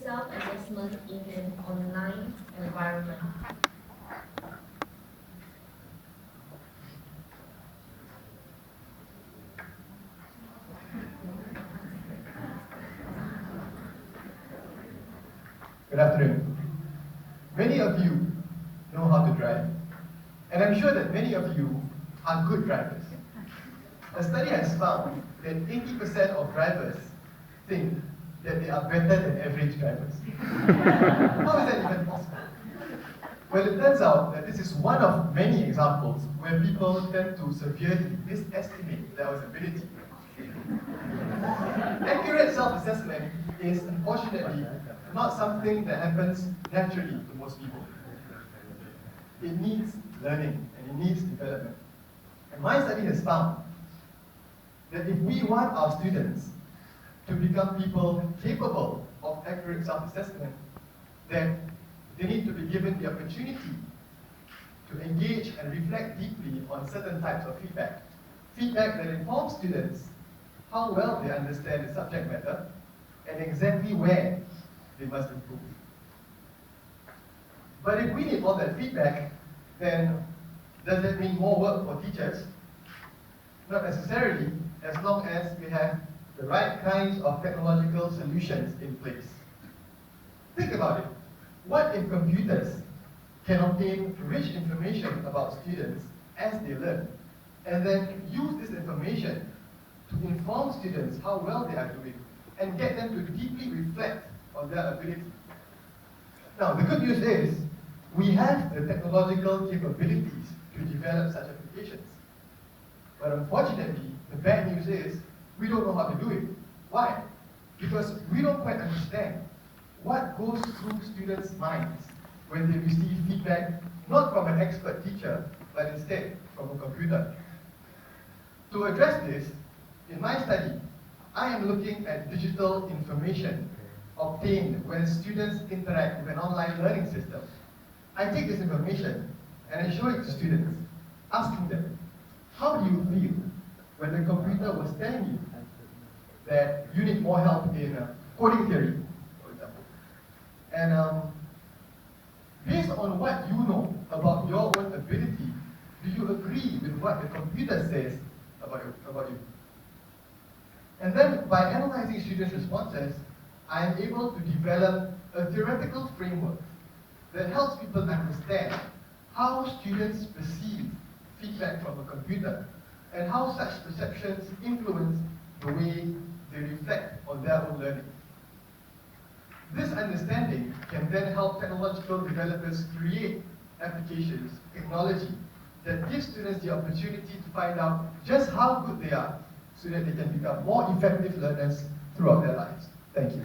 self-assessment in an online environment? Good afternoon. Many of you know how to drive, and I'm sure that many of you are good drivers. A study has found that 80% of drivers think that they are better than average drivers. How is that even possible? Well, it turns out that this is one of many examples where people tend to severely misestimate their ability. Accurate self-assessment is unfortunately not something that happens naturally to most people. It needs learning and it needs development. And my study has found that if we want our students to become people capable of accurate self-assessment, then they need to be given the opportunity to engage and reflect deeply on certain types of feedback. Feedback that informs students how well they understand the subject matter and exactly where they must improve. But if we need all that feedback, then does that mean more work for teachers? Not necessarily, as long as we have the right kinds of technological solutions in place. Think about it. What if computers can obtain rich information about students as they learn, and then use this information to inform students how well they are doing, and get them to deeply reflect on their ability? Now, the good news is, we have the technological capabilities to develop such applications. But unfortunately, the bad news is, we don't know how to do it. Why? Because we don't quite understand what goes through students' minds when they receive feedback, not from an expert teacher, but instead from a computer. To address this, in my study, I am looking at digital information obtained when students interact with an online learning system. I take this information and I show it to students, asking them, how do you feel when the computer was telling you that you need more help in coding theory, for example? And based on what you know about your own ability, do you agree with what the computer says about you? And then, by analyzing students' responses, I am able to develop a theoretical framework that helps people understand how students perceive feedback from a computer and how such perceptions influence the way they reflect on their own learning. This understanding can then help technological developers create applications, technology, that gives students the opportunity to find out just how good they are so that they can become more effective learners throughout their lives. Thank you.